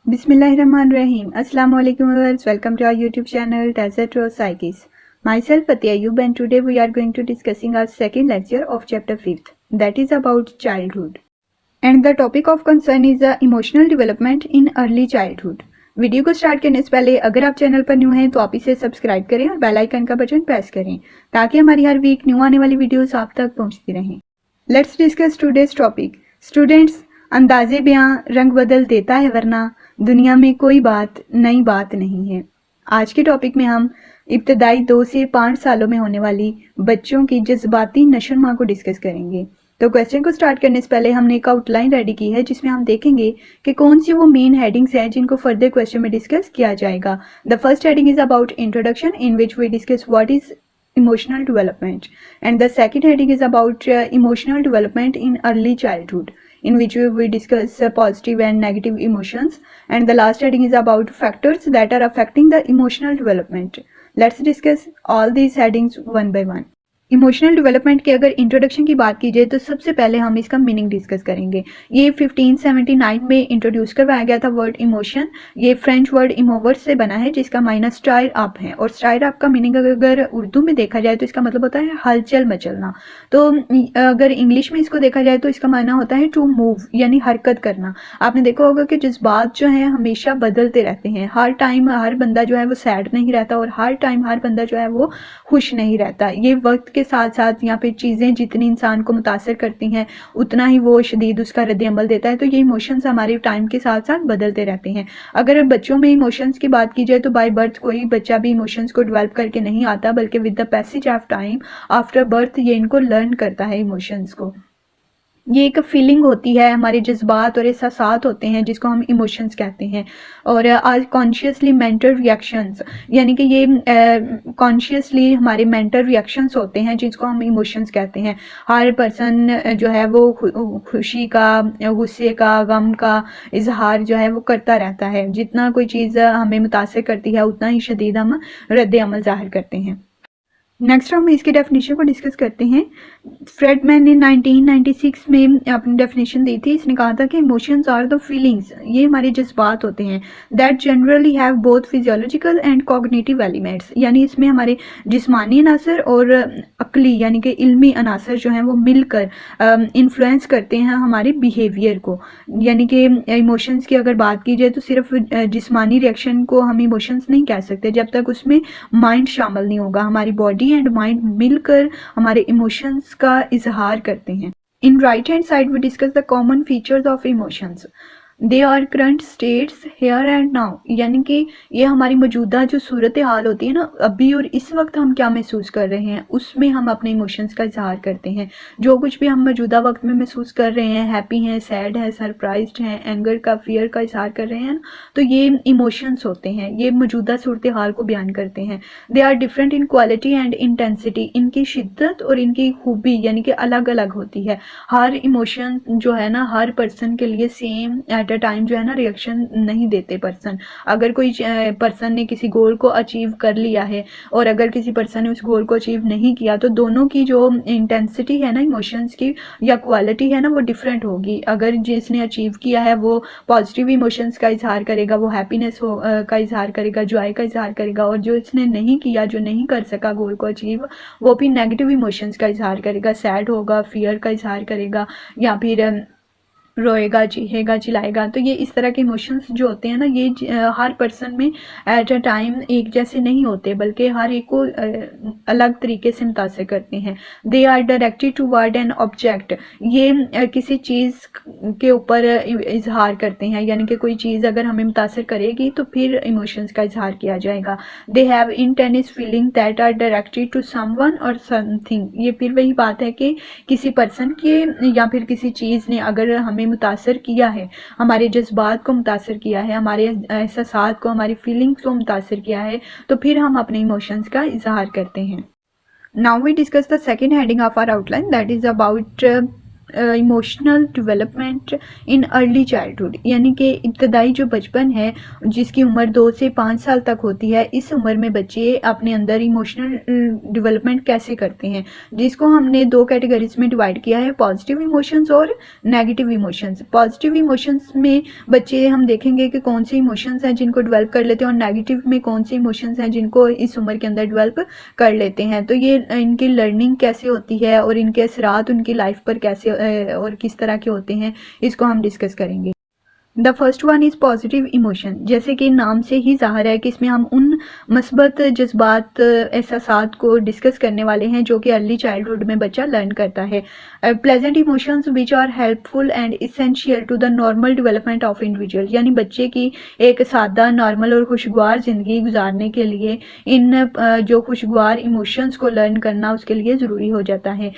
Bismillahirrahmanirrahim. Assalamu alaikum viewers. Welcome to our YouTube channel Desert Rose Psyches. Myself Fatia Ayub, and today we are going to discussing our second lecture of chapter 5th, that is about childhood. And the topic of concern is the emotional development in early childhood. Video को start करने से पहले अगर आप channel पर new हैं तो आप इसे सब्सक्राइब करें और बेल आइकन का बटन प्रेस करें ताकि हमारी हर वीक न्यू आने वाली वीडियोस आप तक पहुंचती रहें. Let's discuss today's topic. Students, अंदाजे बयां रंग बदल देता है वरना दुनिया में कोई बात नई बात नहीं है. आज के टॉपिक में हम इब्तदाई 2 से 5 सालों में होने वाली बच्चों की जज्बाती नशोनुमा को डिस्कस करेंगे. तो क्वेश्चन को स्टार्ट करने से पहले हमने एक आउटलाइन रेडी की है जिसमें हम देखेंगे कि कौन सी वो मेन हेडिंग्स हैं जिनको फर्दर क्वेश्चन में डिस्कस किया जाएगा. The first heading is about introduction in which we discuss what is emotional development, and the second heading is about emotional development in early childhood, in which we discuss positive and negative emotions, and the last heading is about factors that are affecting the emotional development. Let's discuss all these headings one by one. Emotional development के अगर introduction की बात की जाए तो सबसे पहले हम इसका मीनिंग डिस्कस करेंगे. ये 1579 में इंट्रोड्यूस करवाया गया था वर्ड इमोशन. ये फ्रेंच वर्ड इमोवर्स से बना है जिसका मायना स्टायर अप है, और स्टायर अप का मीनिंग अगर उर्दू में देखा जाए तो इसका मतलब होता है हलचल मचलना. तो अगर इंग्लिश में इसको देखा जाए तो इसका मायना होता है टू मूव, यानी हरकत करना. आपने देखा होगा कि जज्बात जो है हमेशा बदलते रहते हैं. हर टाइम हर बंदा जो है वो सैड नहीं रहता और हर टाइम हर बंदा जो है वो खुश नहीं रहता. ये वक्त के साथ साथ यहाँ पे चीज़ें जितनी इंसान को मुतासर करती हैं उतना ही वो शदीद उसका रद्द अमल देता है. तो ये इमोशंस हमारे टाइम के साथ साथ बदलते रहते हैं. अगर बच्चों में इमोशंस की बात की जाए तो बाय बर्थ कोई बच्चा भी इमोशंस को डेवलप करके नहीं आता, बल्कि with the passage of time after birth ये इनको लर्न करता है इमोशंस को. ये एक फीलिंग होती है, हमारे जज्बात और एहसासात होते हैं जिसको हम इमोशंस कहते हैं. और आज कॉन्शियसली मेंटल रिएक्शंस, यानी कि ये कॉन्शियसली हमारे मेंटल रिएक्शंस होते हैं जिसको हम इमोशंस कहते हैं. हर पर्सन जो है वो खुशी का, गुस्से का, गम का इजहार जो है वो करता रहता है. जितना कोई चीज़ हमें मुतासर करती है उतना ही शदीद हम रद्द अमल ज़ाहिर करते हैं. नेक्स्ट हम इसकी डेफिनेशन को डिस्कस करते हैं. फ्रेडमैन ने 1996 में अपनी डेफिनेशन दी थी. इसने कहा था कि इमोशंस आर द फीलिंग्स, ये हमारे जज्बात होते हैं, that generally have both physiological and cognitive elements, यानी इसमें हमारे जिस्मानी अनासर और अक्ली यानी कि इल्मी अनासर जो हैं वो मिलकर इन्फ्लुएंस करते हैं हमारे बिहेवियर को. यानी कि इमोशंस की अगर बात की जाए तो सिर्फ जिस्मानी रिएक्शन को हम इमोशंस नहीं कह सकते जब तक उसमें माइंड शामिल नहीं होगा. हमारी बॉडी एंड माइंड मिलकर हमारे इमोशंस का इजहार करते हैं. In right hand side we discuss the common features of emotions. They are current states here and now, यानी कि ये हमारी मौजूदा जो सूरत हाल होती है ना, अभी और इस वक्त हम क्या महसूस कर रहे हैं उसमें हम अपने इमोशंस का इजहार करते हैं. जो कुछ भी हम मौजूदा वक्त में महसूस कर रहे हैं, हैप्पी हैं, सैड है, सरप्राइज्ड हैं, एंगर का, फियर का इजहार कर रहे हैं, तो ये इमोशंस होते हैं, ये मौजूदा सूरत हाल को बयान करते हैं. They are different in quality and intensity, इनकी शिद्दत और इनकी खूबी यानी कि अलग अलग होती है. हर इमोशन जो है ना हर पर्सन के लिए सेम एट अ टाइम जो है ना रिएक्शन नहीं देते पर्सन. अगर कोई पर्सन ने किसी गोल को अचीव कर लिया है और अगर किसी पर्सन ने उस गोल को अचीव नहीं किया तो दोनों की जो इंटेंसिटी है ना इमोशंस की या क्वालिटी है ना वो डिफरेंट होगी. अगर जिसने अचीव किया है वो पॉजिटिव इमोशंस का इजहार करेगा, वो हैप्पीनेस का इजहार करेगा, जॉय का इजहार करेगा, और जो इसने नहीं किया, जो नहीं कर सका गोल को अचीव, वो भी नेगेटिव इमोशंस का इजहार करेगा, सैड होगा, फियर का इजहार करेगा, या फिर रोएगा, चीखेगा, चिल्लाएगा. तो ये इस तरह के इमोशंस जो होते हैं ना ये हर पर्सन में एट अ टाइम एक जैसे नहीं होते, बल्कि हर एक को अलग तरीके से मुतासर करते हैं. They are directed toward an object, ये किसी चीज़ के ऊपर इजहार करते हैं, यानी कि कोई चीज़ अगर हमें मुतासर करेगी तो फिर इमोशंस का इजहार किया जाएगा. They have intense feeling that are directed to someone और समथिंग, ये फिर वही बात है कि किसी पर्सन के या फिर किसी चीज़ ने अगर हमें मुतासर किया है, हमारे जज्बात को मुतासर किया है, हमारे एहसासात को, हमारी फीलिंग्स को मुतासर किया है, तो फिर हम अपने इमोशंस का इजहार करते हैं. Now we discuss the second heading of our outline, that is about emotional development in early childhood, यानी कि इब्तदाई जो बचपन है जिसकी उम्र 2 से 5 साल तक होती है, इस उम्र में बच्चे अपने अंदर इमोशनल डेवलपमेंट कैसे करते हैं, जिसको हमने 2 कैटेगरीज में डिवाइड किया है, पॉजिटिव इमोशंस और नेगेटिव इमोशंस। पॉजिटिव इमोशंस में बच्चे हम देखेंगे कि कौन से इमोशंस हैं जिनको डेवलप कर लेते हैं, और नेगेटिव में कौन से इमोशंस हैं जिनको इस उम्र के अंदर डेवलप कर लेते हैं। तो ये इनकी लर्निंग कैसे होती है और इनके असरात उनकी लाइफ पर कैसे और किस तरह के होते हैं, इसको हम डिस्कस करेंगे। The first one is positive emotion. जैसे कि नाम से ही ज़ाहिर है कि इसमें हम उन मस्बत जज्बात एहसासात को डिस्कस करने वाले हैं जो कि अर्ली चाइल्डहुड में बच्चा लर्न करता है। Pleasant emotions which are helpful and essential to the normal development of individual, यानी बच्चे की एक सादा, नॉर्मल और खुशगवार ज़िंदगी गुजारने के लिए इन जो खुशगवार इमोशंस को लर्न करना उसके लिए ज़रूरी हो जाता है।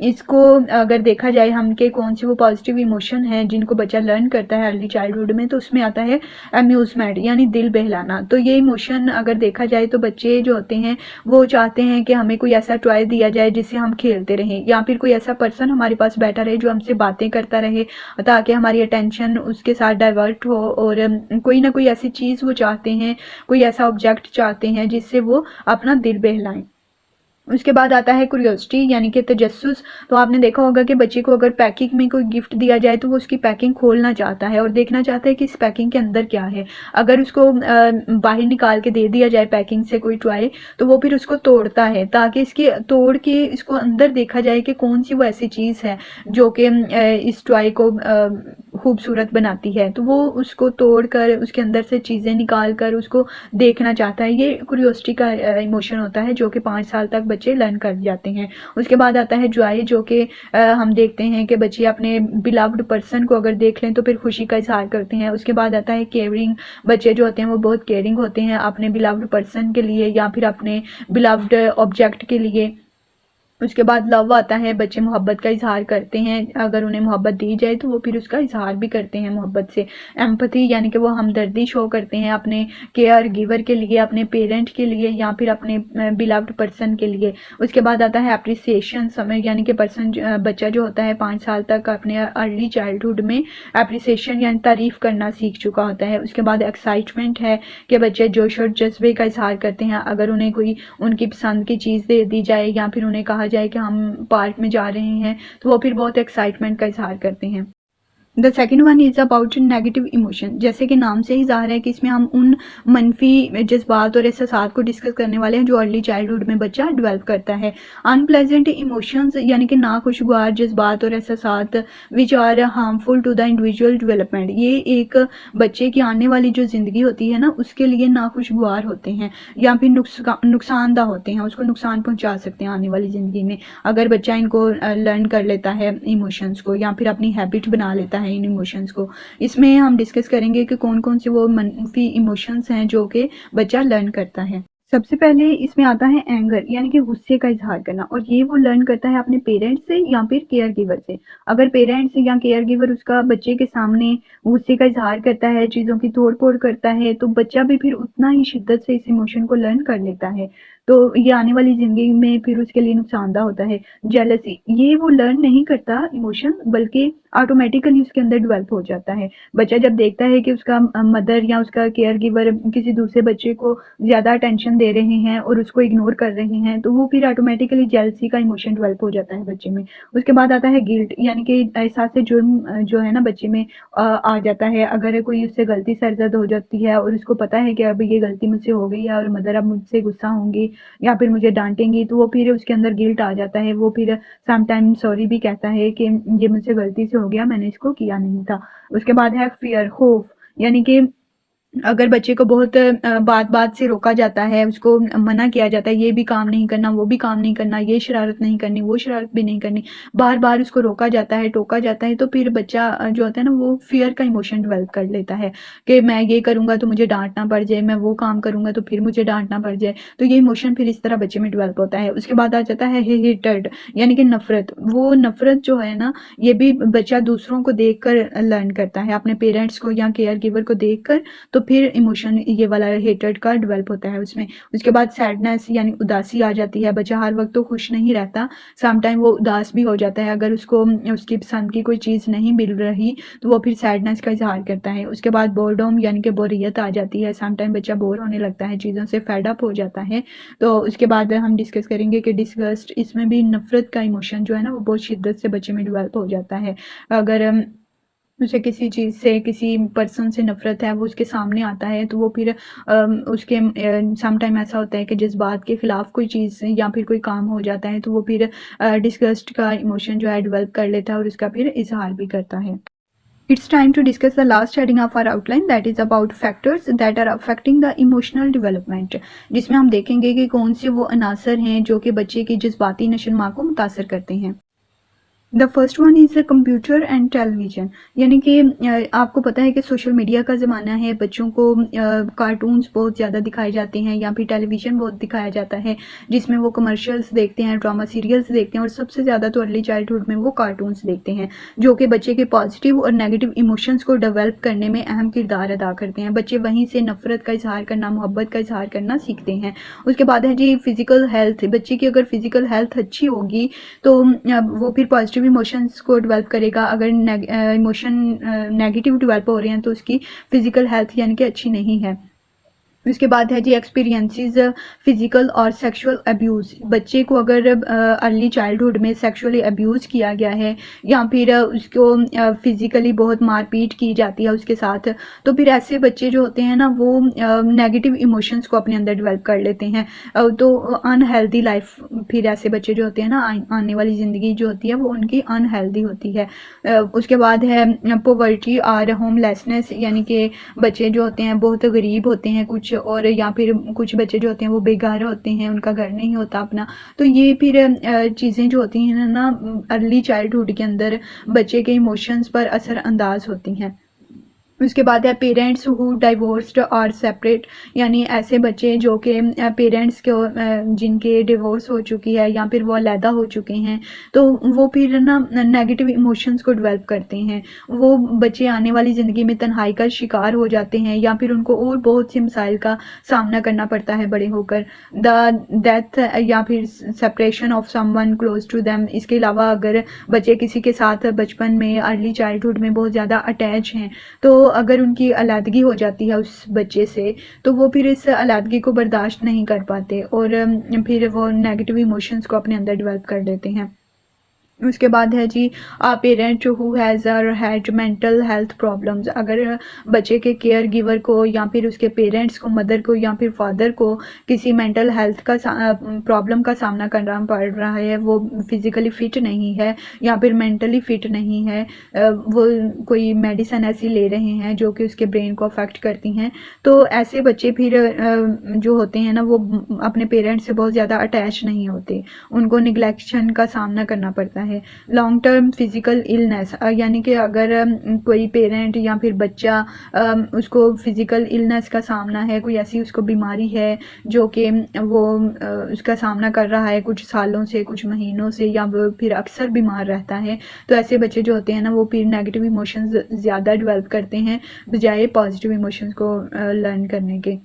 इसको अगर देखा जाए हम कि कौन से वो पॉजिटिव इमोशन हैं जिनको बच्चा लर्न करता है चाइल्डहुड में, तो उसमें आता है अम्यूजमेंट, यानी दिल बहलाना। तो ये इमोशन अगर देखा जाए तो बच्चे जो होते हैं वो चाहते हैं कि हमें कोई ऐसा टॉय दिया जाए जिससे हम खेलते रहें, या फिर कोई ऐसा पर्सन हमारे पास बैठा रहे जो हमसे बातें करता रहे ताकि हमारी अटेंशन उसके साथ डाइवर्ट हो, और कोई ना कोई ऐसी चीज़ वो चाहते हैं, कोई ऐसा ऑब्जेक्ट चाहते हैं जिससे वो अपना दिल बहलाएं। उसके बाद आता है क्यूरियोसिटी, यानी कि तजस्सुस। तो आपने देखा होगा कि बच्चे को अगर पैकिंग में कोई गिफ्ट दिया जाए तो वो उसकी पैकिंग खोलना चाहता है और देखना चाहता है कि इस पैकिंग के अंदर क्या है। अगर उसको बाहर निकाल के दे दिया जाए पैकिंग से कोई टॉय, तो वो फिर उसको तोड़ता है ताकि इसकी तोड़ के इसको अंदर देखा जाए कि कौन सी वो ऐसी चीज़ है जो कि इस टॉय को खूबसूरत बनाती है। तो वो उसको तोड़ कर उसके अंदर से चीज़ें निकाल कर उसको देखना चाहता है। ये क्यूरियोसिटी का इमोशन होता है जो कि 5 साल तक बच्चे लर्न कर जाते हैं। उसके बाद आता है जॉय, जो कि हम देखते हैं कि बच्चे अपने बिलव्ड पर्सन को अगर देख लें तो फिर खुशी का इजहार करते हैं। उसके बाद आता है केयरिंग। बच्चे जो होते हैं वो बहुत केयरिंग होते हैं अपने बिलव्ड पर्सन के लिए या फिर अपने बिलव्ड ऑब्जेक्ट के लिए। उसके बाद लव आता है, बच्चे मोहब्बत का इजहार करते हैं, अगर उन्हें मोहब्बत दी जाए तो वो फिर उसका इजहार भी करते हैं मोहब्बत से। एम्पैथी, यानी कि वो हमदर्दी शो करते हैं अपने केयर गिवर के लिए, अपने पेरेंट के लिए या फिर अपने बिलव्ड पर्सन के लिए। उसके बाद आता है अप्रिसिएशन समय, यानी कि बच्चा जो होता है 5 साल तक अपने अर्ली चाइल्डहुड में अप्रिसिएशन यानी तारीफ़ करना सीख चुका होता है। उसके बाद एक्साइटमेंट है कि बच्चे जोश और जज्बे का इजहार करते हैं अगर उन्हें कोई उनकी पसंद की चीज़ दे दी जाए या फिर उन्हें कहा जाए कि हम पार्क में जा रहे हैं, तो वो फिर बहुत एक्साइटमेंट का इजहार करते हैं। The second one is about negative emotion. जैसे कि नाम से ही ज़ाहिर है कि इसमें हम उन मनफी जज्बात और एहसासात को डिस्कस करने वाले हैं जो अर्ली चाइल्डहुड में बच्चा डेवलप करता है। अनप्लेजेंट इमोशंस, यानी कि नाखुशगवार जज्बात और एहसासात which are harmful to the individual development, ये एक बच्चे की आने वाली जो ज़िंदगी होती है ना उसके लिए नाखुशगवार होते हैं या फिर नुकसानदा होते हैं, उसको नुकसान पहुँचा सकते हैं आने वाली ज़िंदगी में अगर बच्चा इनको लर्न कर लेता है इमोशंस को या फिर अपनी हैबिट बना लेता है इन इमोशंस को। इसमें हम डिस्कस करेंगे कि कौन कौन से वो मनफी इमोशंस हैं जो कि बच्चा लर्न करता है। सबसे पहले इसमें आता है एंगर, यानी कि गुस्से का इजहार करना, और ये वो लर्न करता है अपने पेरेंट्स से या फिर केयर गिवर से। अगर पेरेंट्स या केयर गिवर उसका बच्चे के सामने गुस्से का इजहार करता है, चीज़ों की तोड़ फोड़ करता है, तो बच्चा भी फिर उतना ही शिद्दत से इस इमोशन को लर्न कर लेता है। तो ये आने वाली ज़िंदगी में फिर उसके लिए नुकसानदा होता है। जेलसी, ये वो लर्न नहीं करता इमोशन, बल्कि ऑटोमेटिकली उसके अंदर डेवलप हो जाता है। बच्चा जब देखता है कि उसका मदर या उसका केयर गिवर किसी दूसरे बच्चे को ज़्यादा अटेंशन दे रहे हैं और उसको इग्नोर कर रहे हैं, तो वो फिर ऑटोमेटिकली जेलसी का इमोशन डेवलप हो जाता है बच्चे में। उसके बाद आता है गिल्ट, यानी कि एहसास जुर्म जो है ना बच्चे में आ जाता है। अगर कोई उससे गलती सरजद हो जाती है और उसको पता है कि अब ये गलती मुझसे हो गई है और मदर अब मुझसे गुस्सा होंगी या फिर मुझे डांटेंगी, तो वो फिर उसके अंदर गिल्ट आ जाता है। वो फिर समटाइम सॉरी भी कहता है कि ये मुझसे गलती से हो गया, मैंने इसको किया नहीं था। उसके बाद है फियर, खौफ, यानी कि अगर बच्चे को बहुत बात-बात से रोका जाता है, उसको मना किया जाता है, ये भी काम नहीं करना, वो भी काम नहीं करना, ये शरारत नहीं करनी, वो शरारत भी नहीं करनी, बार-बार उसको रोका जाता है, टोका जाता है, तो फिर बच्चा जो होता है ना वो फ़ियर का इमोशन डेवलप कर लेता है कि मैं ये करूँगा तो मुझे डाँटना पड़ जाए, मैं वो काम करूँगा तो फिर मुझे डाँटना पड़ जाए। तो ये इमोशन फिर इस तरह बच्चे में डेवलप होता है। उसके बाद आ जाता है हेटेड, यानी कि नफ़रत। वो नफ़रत जो है ना, ये भी बच्चा दूसरों को देखकर लर्न करता है, अपने पेरेंट्स को या केयर गिवर को देखकर, तो फिर इमोशन ये वाला हेट्रेड का डेवलप होता है उसमें। उसके बाद सैडनेस यानी उदासी आ जाती है, बच्चा हर वक्त तो खुश नहीं रहता, सम टाइम वो उदास भी हो जाता है। अगर उसको उसकी पसंद की कोई चीज़ नहीं मिल रही तो वो फिर सैडनेस का इजहार करता है। उसके बाद बोर्डम यानी कि बोरियत आ जाती है, सम टाइम बच्चा बोर होने लगता है, चीज़ों से फेड अप हो जाता है। तो उसके बाद हम डिस्कस करेंगे कि डिसगस्ट, इसमें भी नफरत का इमोशन जो है ना वो बहुत शिद्दत से बच्चे में डेवलप हो जाता है। अगर उसे किसी चीज़ से, किसी पर्सन से नफ़रत है, वो उसके सामने आता है तो वो फिर उसके सम टाइम ऐसा होता है कि जिस बात के ख़िलाफ़ कोई चीज़ या फिर कोई काम हो जाता है तो वो फिर डिसगस्ट का इमोशन जो है डेवलप कर लेता है और उसका फिर इज़हार भी करता है। It's time to discuss the last heading of our outline, that is about factors that are affecting the emotional development, जिसमें हम देखेंगे कि कौन से वो अनासर हैं जो कि बच्चे की जज्बाती नशोनुमा को मुतासर करते हैं। The first one is computer and television, यानी कि आपको पता है कि सोशल मीडिया का ज़माना है, बच्चों को कार्टून्स बहुत ज़्यादा दिखाए जाते हैं या फिर टेलीविज़न बहुत दिखाया जाता है, जिसमें वो कमर्शियल्स देखते हैं, ड्रामा सीरियल्स देखते हैं और सबसे ज़्यादा तो अर्ली चाइल्डहुड में वो कार्टून्स देखते हैं, जो कि बच्चे के पॉजिटिव और नेगेटिव इमोशंस को डेवलप करने में अहम किरदार अदा करते हैं। बच्चे वहीं से नफ़रत का इजहार करना, मोहब्बत का इजहार करना सीखते हैं। उसके बाद है जी फ़िज़िकल हेल्थ, बच्चे की अगर फ़िज़िकल हेल्थ अच्छी होगी तो वो फिर पॉजिटिव इमोशंस को डेवलप करेगा। अगर इमोशन नेगेटिव डेवलप हो रहे हैं तो उसकी फिजिकल हेल्थ यानी कि अच्छी नहीं है। उसके बाद है जी एक्सपीरियंसेस फिजिकल और सेक्सुअल अब्यूज़, बच्चे को अगर अर्ली चाइल्डहुड में सेक्सुअली अब्यूज़ किया गया है या फिर उसको फिज़िकली बहुत मारपीट की जाती है उसके साथ, तो फिर ऐसे बच्चे जो होते हैं ना वो नेगेटिव इमोशंस को अपने अंदर डेवलप कर लेते हैं। तो अनहेल्दी लाइफ, फिर ऐसे बच्चे जो होते हैं ना आने वाली ज़िंदगी जो होती है वो उनकी अनहेल्दी होती है। उसके बाद है पॉवर्टी और होमलेसनेस, यानी कि बच्चे जो होते हैं बहुत गरीब होते हैं कुछ, और या फिर कुछ बच्चे जो होते हैं वो बेघर होते हैं, उनका घर नहीं होता अपना। तो ये फिर चीज़ें जो होती हैं ना अर्ली चाइल्डहुड के अंदर बच्चे के इमोशंस पर असरअंदाज होती हैं। उसके बाद है पेरेंट्स हु डाइवोर्स्ड और सेपरेट, यानी ऐसे बच्चे जो कि पेरेंट्स को जिनके डिवोर्स हो चुकी है या फिर वो अलहदा हो चुके हैं, तो वो फिर ना नेगेटिव इमोशंस को डेवलप करते हैं। वो बच्चे आने वाली ज़िंदगी में तन्हाई का शिकार हो जाते हैं या फिर उनको और बहुत से मसाइल का सामना करना पड़ता है बड़े होकर। द डेथ या फिर separation of someone close to them, इसके अलावा अगर बच्चे किसी के साथ बचपन में अर्ली चाइल्डहुड में बहुत ज़्यादा अटैच हैं, तो अगर उनकी अलहदगी हो जाती है उस बच्चे से, तो वो फिर इस अलहदगी को बर्दाश्त नहीं कर पाते और फिर वो नेगेटिव इमोशंस को अपने अंदर डेवलप कर लेते हैं। उसके बाद है जी पेरेंट हु हैज़ और हैड मेंटल हेल्थ प्रॉब्लम्स, अगर बच्चे के केयर गिवर को या फिर उसके पेरेंट्स को, मदर को या फिर फादर को किसी मेंटल हेल्थ का प्रॉब्लम का सामना करना पड़ रहा है, वो फिज़िकली फ़िट नहीं है या फिर मेंटली फ़िट नहीं है, वो कोई मेडिसिन ऐसी ले रहे हैं जो कि उसके ब्रेन को अफेक्ट करती हैं, तो ऐसे बच्चे फिर जो होते हैं ना वो अपने पेरेंट्स से बहुत ज़्यादा अटैच नहीं होते, उनको निगलेक्शन का सामना करना पड़ता है। लॉन्ग टर्म फिज़िकल इलनेस, यानी कि अगर कोई पेरेंट या फिर बच्चा उसको फिज़िकल इलनेस का सामना है, कोई ऐसी उसको बीमारी है जो कि वो उसका सामना कर रहा है कुछ सालों से, कुछ महीनों से, या वो फिर अक्सर बीमार रहता है, तो ऐसे बच्चे जो होते हैं ना वो फिर नेगेटिव इमोशंस ज़्यादा डेवलप करते हैं बजाय पॉजिटिव इमोशंस को लर्न करने के।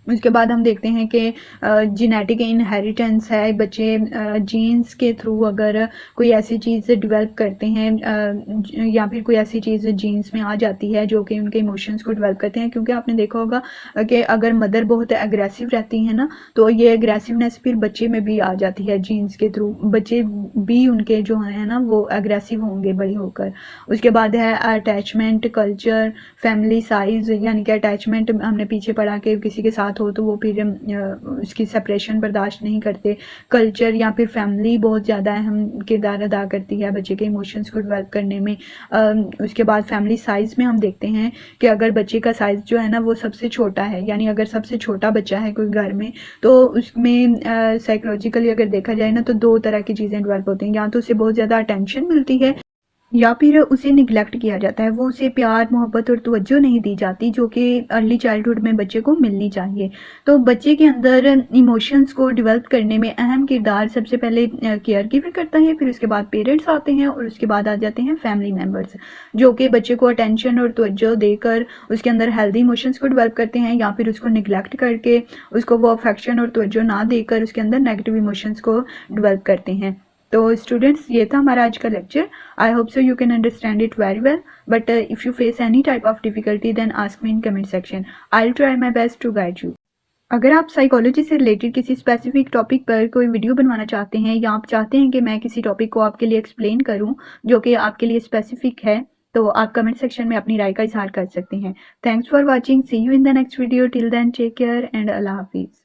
उसके बाद हम देखते हैं कि जेनेटिक इनहेरिटेंस है, बच्चे जीन्स के थ्रू अगर कोई ऐसी चीज़ डेवलप करते हैं या फिर कोई ऐसी चीज़ जीन्स में आ जाती है जो कि उनके इमोशंस को डेवलप करते हैं, क्योंकि आपने देखा होगा कि अगर मदर बहुत एग्रेसिव रहती है ना तो ये एग्रेसिवनेस फिर बच्चे में भी आ जाती है जीन्स के थ्रू, बच्चे भी उनके जो है ना वो एग्रेसिव होंगे बड़े होकर। उसके बाद है अटैचमेंट कल्चर, फैमिली साइज़, यानी कि अटैचमेंट हमने पीछे पढ़ा कि किसी के साथ हो तो वो फिर उसकी सेपरेशन बर्दाश्त नहीं करते। कल्चर या फिर फैमिली बहुत ज़्यादा अहम किरदार अदा करती है बच्चे के इमोशंस को डेवलप करने में। उसके बाद फैमिली साइज़ में हम देखते हैं कि अगर बच्चे का साइज़ जो है ना वो सबसे छोटा है, यानी अगर सबसे छोटा बच्चा है कोई घर में, तो उसमें साइकोलॉजिकली अगर देखा जाए ना तो दो तरह की चीज़ें डेवलप होती हैं, या तो उसे बहुत ज़्यादा अटेंशन मिलती है या फिर उसे निगलेक्ट किया जाता है, वो उसे प्यार मोहब्बत और तवज्जो नहीं दी जाती जो कि अर्ली चाइल्डहुड में बच्चे को मिलनी चाहिए। तो बच्चे के अंदर इमोशंस को डेवलप करने में अहम किरदार सबसे पहले केयर गिवर करता है, फिर उसके बाद पेरेंट्स आते हैं और उसके बाद आ जाते हैं फैमिली मेम्बर्स, जो कि बच्चे को अटेंशन और तवज्जो देकर उसके अंदर हेल्दी इमोशंस को डेवलप करते हैं, या फिर उसको निगलेक्ट करके उसको वो अफेक्शन और तवज्जो ना देकर उसके अंदर नेगेटिव इमोशंस को डेवलप करते हैं। तो स्टूडेंट्स, ये था हमारा आज का lecture. I hope so you can understand it very well, but if you face any type of difficulty then ask me in comment section. I will try my best to guide you. अगर आप psychology से related किसी specific topic पर कोई video बनवाना चाहते हैं, या आप चाहते हैं कि मैं किसी टॉपिक को आपके लिए एक्सप्लेन करूं जो कि आपके लिए स्पेसिफिक है, तो आप कमेंट सेक्शन में अपनी राय का इजहार कर सकते हैं। Thanks for watching, see you in the next video, till then take care एंड अल्लाह हाफिज़।